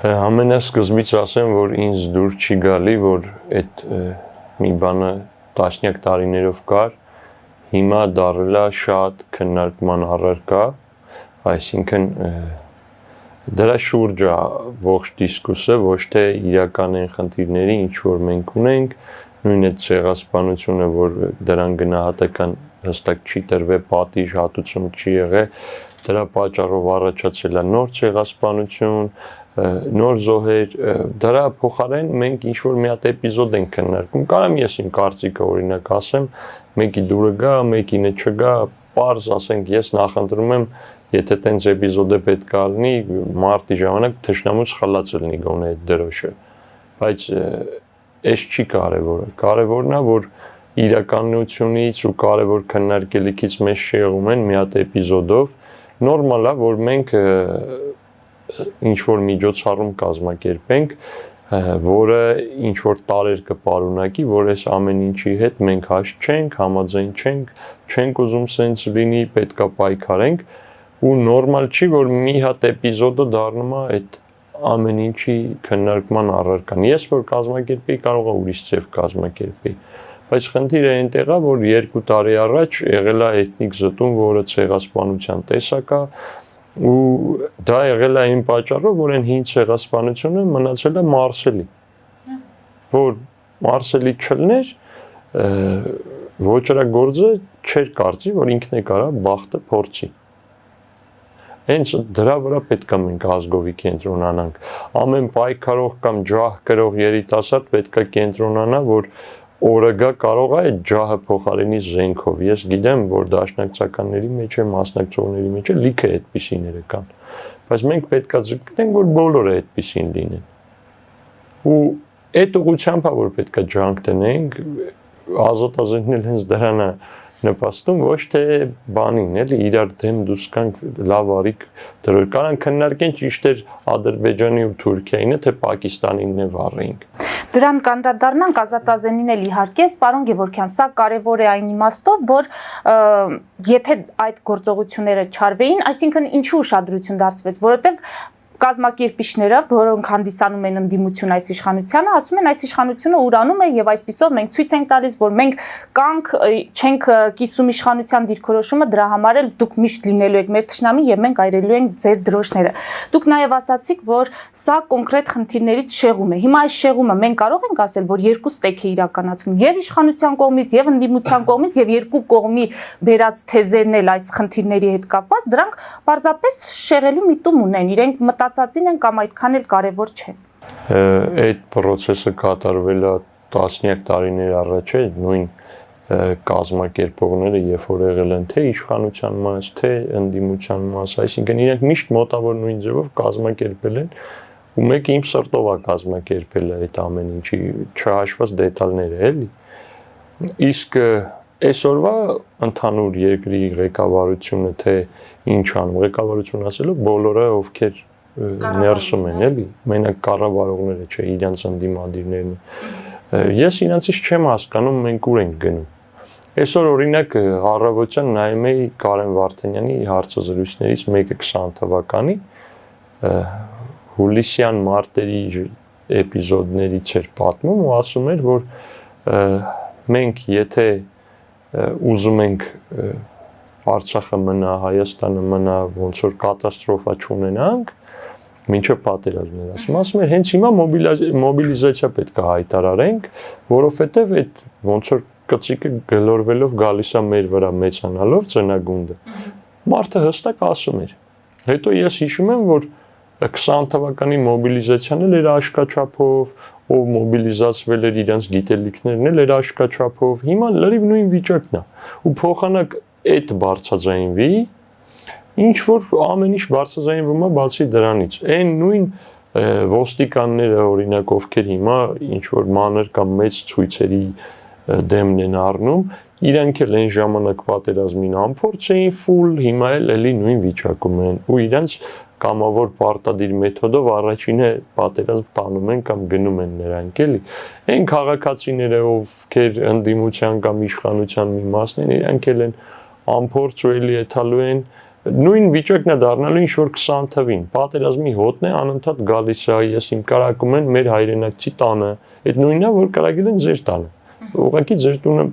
Ամենասկզբից ասեմ, որ ինձ դուր չի գալի, որ այդ մի բանը տասնյակ տարիներով կար, հիմա դառել է շատ քննարկման առարկա, այսինքն դրա շուրջ է ողջ դիսկուսը, ոչ թե իրական են խնդիրների, ինչ որ մենք ունենք, նույն այդ ցեղասպանությունը, որ դրան գնահատական հստակ չի տրվել, պատիժ հատուցում չի եղել, դրա պատճառով առաջացել է նոր ցեղասպանություն, նոր զոհեր, դրա փոխարեն մենք ինչ որ մի հատ էպիզոդ ենք քննարկում, կարամ ես իմ կարծիքը օրինակ ասեմ, մեկի դուրը գա, մեկինը չգա, պարզ ասենք ես նախընտրում եմ, եթե տենց էպիզոդը պետք է լինի, մարտի ժամանակ թշնամուց խլած լինի գոնե այդ դրոշը, բայց այս չի կարևորը, կարևորն է, որ իրականությունից ու կարևոր քննարկելիքից մեզ շեղում են մի հատ էպիզոդով, նորմալ է, որ մենք ինչ որ միջոցառում կազմակերպենք, որը ինչ որ տարեր կպարունակի, որ այս ամեն ինչի հետ մենք հաշտ չենք, համաձայն չենք ուզում սենց լինի, պետքա պայքարենք, ու նորմալ չի, որ մի հատ էպիզոդը դառնում է այդ ամեն ինչի քննարկման առարկան։ Ես որ կազմակերպեի, կարող է ուրիշ ձև կազմակերպեի, բայց խնդիրը այնտեղ է, որ 2 տարի առաջ եղել է էթնիկ զտում, որը ցեղասպանության տեսակ է, ու դա եղել է այն պատճառով, որ այն հին ցեղասպանությունը մնացել է Մարսելի, որ Մարսելի չլներ, ոճրագործը չէր կարծի, որ ինքն է կարա բախտը փորձի։ Հենց դրա վրա պետք է մենք ազգովի կենտրոնանանք։ Ամեն պայքարող կամ ջահ կրող երիտասարդ պետք է կենտրոնանա, որ օրը գա կարող է այդ ջահը փոխարինի զենքով։ Ես գիտեմ, որ դաշնակցականների մեջ է, մասնակցողների մեջ է լիքը այդպիսիները կան։ Բայց մենք պետք է ձգտենք, որ բոլորը այդպիսին լինեն։ Ու այդ ուղղությամբ է, որ պետք է ջանք դնենք, ազատազենքն էլ հենց դրան է նպաստում, ոչ թե բանին, էլի իրար դեմ դուրս կանք լավ արիք դրոր, կարան քննարկեն ճիշտ էր Ադրբեջանի ու Թուրքիայինը, թե Պակիստանինն է վառեինք։ Դրան կանդրադառնանք ազատազենին էլ իհարկե, պարոն Գևորգյան, սա կարևոր է այն իմաստով, որ եթե այդ գործողությունները չարվեին, այսինքն ինչու ուշադրություն դարձվեց, որովհետև կազմակերպիչները, որոնք հանդիսանում են ընդդիմություն այս իշխանությանը, ասում են այս իշխանությունը ուրանում է եւ այսպիսով մենք ցույց ենք տալիս, որ մենք կանք չենք կիսում իշխանության դիրքորոշումը, դրա համար էլ դուք միշտ լինելու եք մեր թշնամի եւ մենք այրելու ենք ձեր դրոշները։ Դուք նաեւ ասացիք, որ սա կոնկրետ խնդիրներից շեղում է։ Հիմա այս շեղումը մենք կարող ենք ասել, որ երկու ստեյք է իրականացվում եւ իշխանության կողմից եւ ընդդիմության կողմից եւ երկու կողմի բերած թեզերն էլ այս խնդիրների հետ կապված, դրանք պարզապես շեղելու միտում ունեն, իրենք մտածածին են կամ այդքան էլ կարևոր չէ։ Այդ process-ը կատարվել է տասնյակ տարիներ առաջ է, նույն կազմակերպողները երբ որ եղել են թե իշխանության մաս, թե ընդդիմության մաս, այսինքն իրենք միշտ մոտավոր նույն ձևով կազմակերպել են ու մեկը իմ սրտով է կազմակերպել այդ ամեն ինչի չհաշված դետալները, էլի։ Իսկ այսօրվա ընդհանուր երկրի ղեկավարությունը թե ինչ անում, ղեկավարություն ասելով բոլորը ովքեր ներսում են, էլի, մենակ կառավարողները չէ, իրենց ընդդիմադիրներն։ Ես իրենցից չեմ հասկանում մենք ուր ենք գնում։ Այսօր օրինակ առավոտյան նայում էի Կարեն Վարդանյանի հարցազրույցներից մեկը 20 թվականի հուլիսյան մարտերի էպիզոդներից էր պատմում ու ասում էր, որ մենք եթե ուզում ենք Արցախը մնա, Հայաստանը մնա, ոնց որ կատաստրոֆա չունենանք, մինչև պատերազմներ ասում էր, հենց հիմա մոբիլիզացիա պետք է հայտարարենք, որովհետև այդ ոնց որ կծիկը գլորվելով գալիս է մեր վրա մեծանալով ծնագունդը։ Մարդը հստակ ասում էր։ Հետո ես հիշում եմ, որ 20 թվականի մոբիլիզացիան էլ էր աշկաչափով, ով մոբիլիզացվել էր իրենց գիտելիքներն էլ էր աշկաչափով, հիմա լրիվ նույն վիճակն է։ Ու փոխանակ այդ բարձրաձայնվի, ինչ որ ամեն ինչ բարձրաձայնվում է բացի դրանից։ Այն նույն ոստիկանները օրինակ ովքեր հիմա ինչ որ մանր կամ մեծ ցույցերի դեմն են առնում, իրանք էլ այն ժամանակ պատերազմին անփորձ էին ֆուլ, հիմա էլ էլի նույն վիճակում են ու իրանք կամավոր պարտադիր մեթոդով առաջինը պատերազմ տանում են կամ գնում են նրանք էլի։ Այն քաղաքացիները ովքեր ընդդիմության կամ իշխանության մի մասն են, իրանք էլ են անփորձ ու էլի էթալու են նույն վիճակն է դառնալու ինչ որ 20 թվին։ Պատերազմի հոտն է անընդհատ գալիս է, ես իմ կարակում են մեր հայրենակցի տանը։ Այդ նույնն է, որ կարագել են ձեր տանը։ Ուղղակի ձեր տունը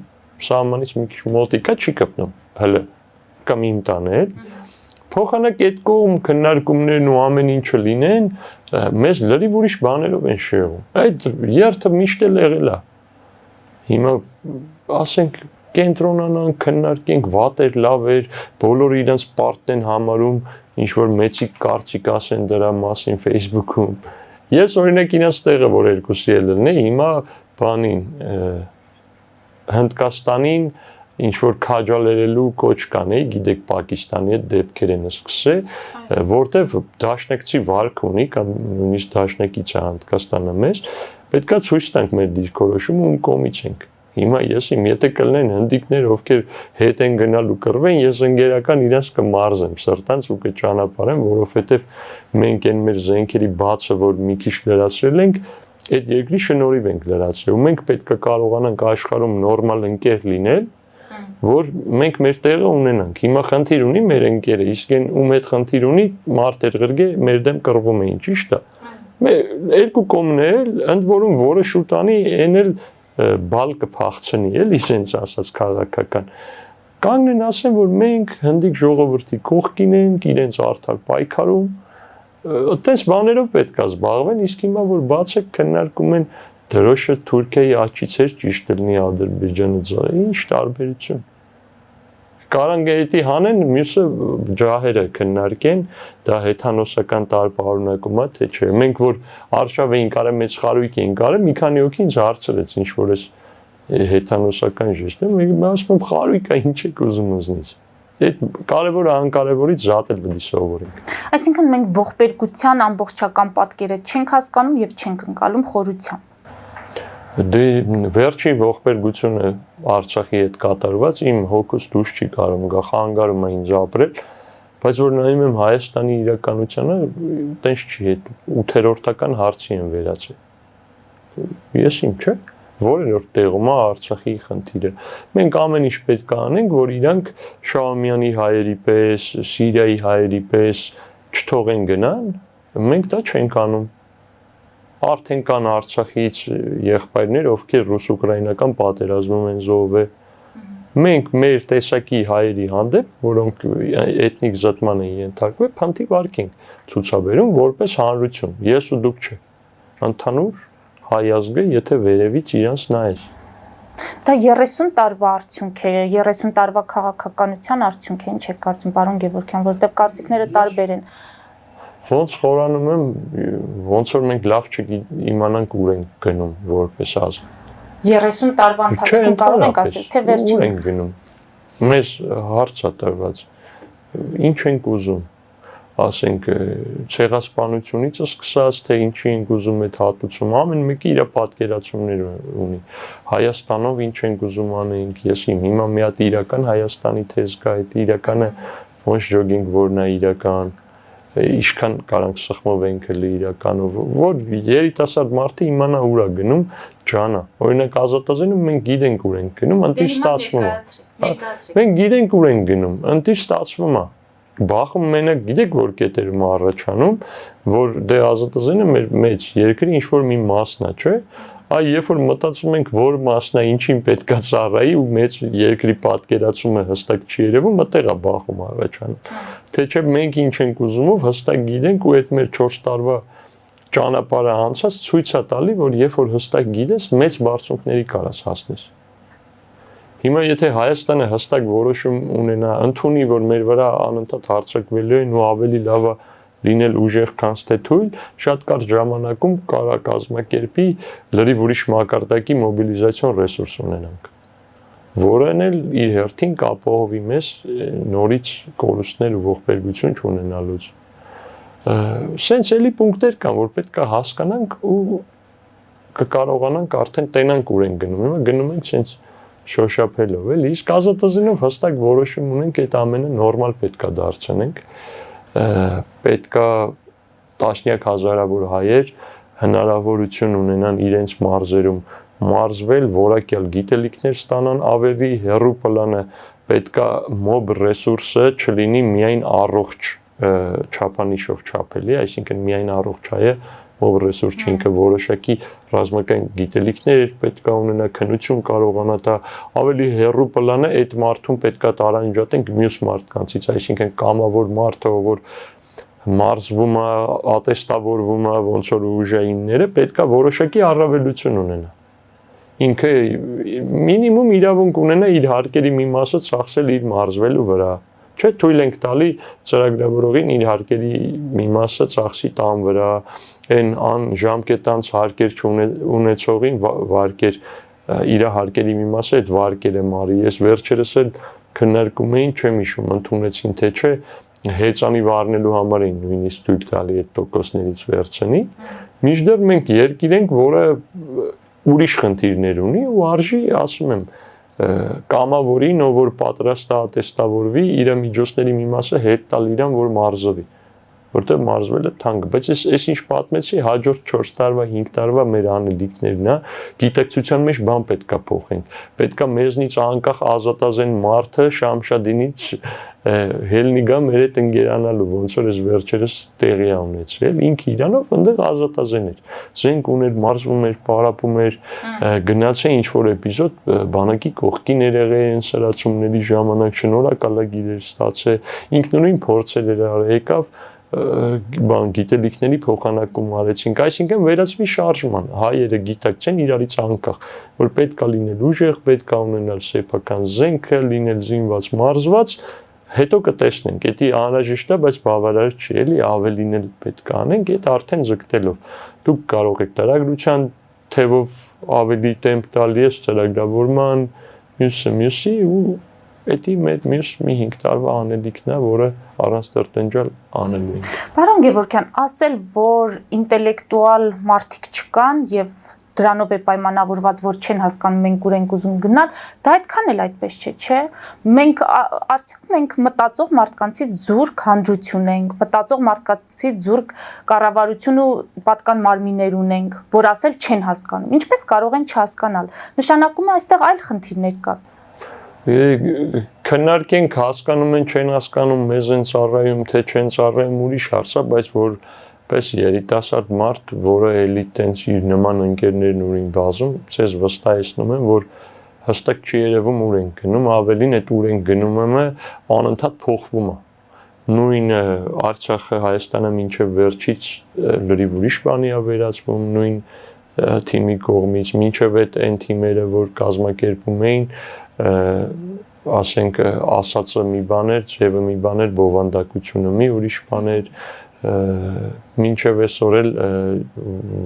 սահմանից մի քիչ մոտիկա չի կպնում, հələ կամ իմ տանը է։ Փոխանակ այդ կողմ քննարկումներն ու ամեն ինչը լինեն, մեզ լրիվ ուրիշ բաներով են շեղում։ Այդ երթը միշտ էլ եղել է։ Հիմա ասենք կենտրոնանանք, քննարկենք վատեր, լավեր, բոլորը իրենց պարտն են համարում, ինչ որ մեծիկ կարծիք ասեն դրա մասին Facebook-ում։ Ես օրինակ իրենց տեղը որ երկուսի էլ լինի, հիմա բանին Հնդկաստանին ինչ որ քաջալերելու կոչ կանեի, գիտեք Պակիստանի հետ դեպքեր են սկսել, որտեվ դաշնակցի վարք ունի կամ նույնիսկ դաշնակից է Հնդկաստանը մեզ, պետքա ցույց տանք մեր դիրքորոշումը ում կողմից ենք։ Հիմա ես իմ եթե կլինեն հնդիկներ, ովքեր հետ են գնալու կռվեն, ես ընկերական իրենց կմարզեմ սրտանց ու կճանապարհեմ, որովհետև մենք այն մեր զենքերի բացը, որ մի քիչ լրացրել ենք, այդ երկրի շնորհիվ ենք լրացրել։ Ու մենք պետք է կարողանանք աշխարհում նորմալ ընկեր լինել, որ մենք մեր տեղը ունենանք։ Հիմա խնդիր ունի մեր ընկերը, իսկ այն ում հետ խնդիր ունի, մարդեր ղրգե մեր դեմ կռվում էին, ճիշտ է։ Երկու կողմն էլ, ընդ որում որը շուտ անի, այն էլ բալ կփախցնի, էլի sense ասած քաղաքական։ Կանգնեն ասեն, որ մենք հնդիկ ժողովրդի կողքին ենք, իրենց արդար պայքարում, այդպես բաներով պետք է զբաղվեն, իսկ հիմա որ բացեք քննարկում են դրոշը Թուրքիայի աչից էր ճիշտ լինի Ադրբեջանը ձայ, ինչ տարբերություն։ Կարան գետի հանեն, մյուսը ջահերը քննարկեն, դա հեթանոսական տարբերակում է, թե չէ։ Մենք որ արշավ էին կարել, մեծ խարույկ էին կարել, մի քանի հոգի ինձ հարցրեց, ինչ որ էս հեթանոսական ժեստը, մենք ասում եմ խարույկա, ինչ եք ուզում ինձնից։ Այդ կարևորը անկարևորից զատել պետք է սովորենք։ Այսինքն մենք ողբերգության ամբողջական պատկերը չենք հասկանում եւ չենք ընկալում խորությամբ։ Դե վերջի ողբերգությունը Արցախի հետ կատարված իմ հոգուս դուրս չի կարող գա խանգարում է ինձ ապրել, բայց որ նայում եմ Հայաստանի իրականությանը, տենց չի հետ 8-րդական հարցի են վերածել։ Ես իմ չէ, որերորդ տեղում է Արցախի խնդիրը։ Մենք ամեն ինչ պետք է անենք, որ իրանք Շահումյանի հայերի պես, Սիրիայի հայերի պես չթողեն գնան, մենք դա չենք անում։ Արդեն կան Արցախից եղբայրներ, ովքեր ռուս-ուկրաինական պատերազմում են զոհվել։ Մենք մեր տեսակի հայերի հանդեպ, որոնք էթնիկ զտման են ենթարկվել, փանթի վարք ենք ցուցաբերում որպես հանրություն։ Ես ու դուք չէ։ Ընդհանուր հայ ազգը, եթե վերևից իրանց նայես։ Դա 30 տարվա արդյունք է, 30 տարվա քաղաքականության արդյունք է, ինչ եք կարծում, պարոն Գևորգյան, որտեղ կարծիքները տարբեր են։ Ոնց խորանում եմ, ոնց որ մենք լավ չիմանանք ուր ենք գնում որպես ազգ։ 30 տարվա ընթացքում կարող ենք ասել, թե վերջին ուր ենք գնում։ Մեզ հարց է տրված։ Ինչ ենք ուզում, ասենք ցեղասպանությունից սկսած, թե ինչի ենք ուզում այդ հատուցում, ամեն մեկը իր պատկերացումներ ունի։ Հայաստանով ինչ ենք ուզում անենք, ես հիմա մի հատ իրական Հայաստանի թեզ կա, այդ իրականը ոնց ջոգինգ որն է իրական, ինչքան կարանք սխմով ենք էլի իրականով, որ երիտասարդ մարդը իմանա ուր է գնում, ջանա։ Օրինակ Ազատազենում մենք գիտենք ուր ենք գնում, ընտի ստացվում է։ Մենք գիտենք ուր ենք գնում, ընտի ստացվում է։ Բախում մենակ գիտեք որ կետերում առաջանում, որ դե Ազատազենը մեր մեծ երկրի ինչ որ մի մասն է, չէ՞։ Այ երբ որ մտածում ենք որ մասն է, ինչին պետքա ծառայի ու մեծ երկրի պատկերացումը հստակ չի երևում, մտեղ է բախում առաջանում։ Թե չէ մենք ինչ ենք ուզումով հստակ գիտենք ու այդ մեր 4 տարվա ճանապարհը անցած ցույց է տալի, որ երբ որ հստակ գիտես, մեծ բարձունքների կարաս հասնես։ Հիմա եթե Հայաստանը հստակ որոշում ունենա, ընդունի, որ մեր վրա անընդհատ հարձակվելու են ու ավելի լավ է լինել ուժեղ, քան թե թույլ, շատ կարճ ժամանակում կարա կազմակերպի լրիվ ուրիշ մակարդակի մոբիլիզացիոն ռեսուրս ունենանք, որն էլ իր հերթին կապահովի մեզ նորից կորուստներ ու ողբերգություն չունենալուց։ Սենց էլի պունկտեր կան, որ պետք է հասկանանք ու կկարողանանք արդեն տենանք ուր են գնում, հիմա գնում ենք սենց շոշափելով, էլի, իսկ Ազատազենով հստակ որոշում ունենք, այդ ամենը նորմալ պետք է դարձնենք, պետք է տասնյակ հազարավոր հայեր հնարավորություն ունենան իրենց մարզերում մարզվել, որակյալ գիտելիքներ ստանան, ավելի հեռու պլանը պետքա mob ռեսուրսը չլինի միայն առողջ չափանիշով չափելի, այսինքն միայն առողջ հայը mob ռեսուրս ինքը որոշակի ռազմական գիտելիքներ պետքա ունենա, քնություն կարողանա տա, ավելի հեռու պլանը այդ մարդուն պետքա տարանջատենք մյուս մարդկանցից, այսինքն կամավոր մարդը, որ մարզվում է, ատեստավորվում է, ոնց որ ուժայինները պետքա որոշակի առավելություն ունենա։ Ինքը մինիմում իրավունք ունենա իր հարկերի մի մասը ծախսել իր մարզվելու վրա։ Չէ, թույլ ենք տալի ծրագրավորողին իր հարկերի մի մասը ծախսի տան վրա, այն ժամկետանց հարկեր չունեցողին վարկեր իր հարկերի մի մասը այդ վարկերը մարի։ Ես վերջերս էլ քննարկում էին, չեմ հիշում, ընդունեցին թե չէ, հեծանի վառնելու համար էին նույնիսկ թույլ տալի այդ տոկոսներից վերցնի։ Մինչդեռ մենք երկիր ենք, որը ուրիշ խնդիրներ ունի ու արժի, ասում եմ, կամավորին, ով որ պատրաստ է ատեստավորվի, իր միջոցների մի մասը հետ տալ իրան, որ մարզվի, որտեղ մարզվելը թանկ, բայց ես ինչ պատմեցի, հաջորդ 4 տարվա, 5 տարվա մեր անելիքներն է, գիտակցության մեջ բան պետքա փոխենք, պետքա մեզնից անկախ ազատազեն մարդը Շամշադինից հելնի գա մեր հետ ընկերանալու, ոնց որ ես վերջերս տեղի ունեցրել, ինքը իրանով ընդեղ ազատազեն էր, զենք ուներ, մարզվում էր, պարապում էր, գնաց է ինչ-որ էպիզոդ, բանակի կողքին էր եղել են սրացումների ժամանակ, շնորհակալագիր էր ստացել, ինքնուրույն փորձել էր արել, եկավ գիտելիքների փոխանակում արեցինք, այսինքն վերածվի շարժման, հայերը գիտակցեն իրարից անկախ, որ պետք է լինել ուժեղ, պետք է ունենալ սեփական զենքը, լինել զինված, մարզված, հետո կտեսնենք, դա անհրաժեշտ է, բայց բավարար չի, էլի ավելին էլ պետք է անենք, դա արդեն զգտելով։ Դուք կարող եք ծրագրության թևով ավելի տեմպ տալ, ես ծրագրավորման, մյուսի ու դա մեր մյուս մի 5 տարվա անելիքն է, որը առանց տրտնջալ անելու ենք։ Պարոն Գևորգյան, ասել, որ ինտելեկտուալ մարդիկ չկան եւ դրանով է պայմանավորված, որ չեն հասկանում մենք ուր ենք ուզում գնալ, դա այդքան էլ այդպես չէ։ Արդյոք մենք մտածող մարդկանցից զուրկ հանդրություն ենք, մտածող մարդկանցից զուրկ կառավարություն ու պատկան մարմիններ ունենք, որ ասել չեն հասկանում։ Ինչպես կարող են չհասկանալ։ Նշանակում է այստեղ այլ խնդիրներ կան։ Քննարկենք, հասկանում են, չեն հասկանում, մեզ են ծառայում, թե չեն ծառայում, ուրիշ հարց է, բայց որ պես երիտասարդ մարդ, որը էլի տենց իր նման ընկերներն ուրին բազում, ցեզ վստահեցնում եմ, որ հստակ չի երևում ուր են գնում, ավելին այդ ուր են գնում է անընդհատ փոխվում է։ Նույն Արցախը, Հայաստանը մինչև վերջից լրիվ ուրիշ բանի է վերածվում, նույն թիմի կողմից, մինչև այն թիմերը, որ կազմակերպում էին, ասենք ասածը մի բան էր, ձևը մի բան էր, բովանդակությունը մի ուրիշ բան էր, մինչև այսօր էլ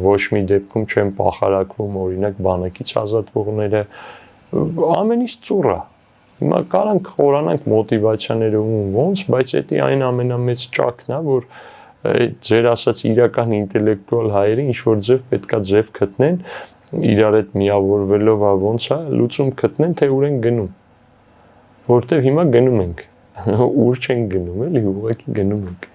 ոչ մի դեպքում չեն պախարակվում օրինակ բանակից ազատվողները, ամենից ծուռ է։ Հիմա կարանք խորանանք մոտիվացիաները ու ոնց, բայց դա այն ամենամեծ ճակն է, որ ձեր ասած իրական ինտելեկտուալ հայերը ինչ որ ձև պետքա ձև գտնեն, իրար հետ միավորվելով ոնց է, լուծում գտնեն, թե ուր են գնում։ Որտեվ հիմա գնում ենք, ուր չենք գնում, էլի ուղղակի գնում ենք։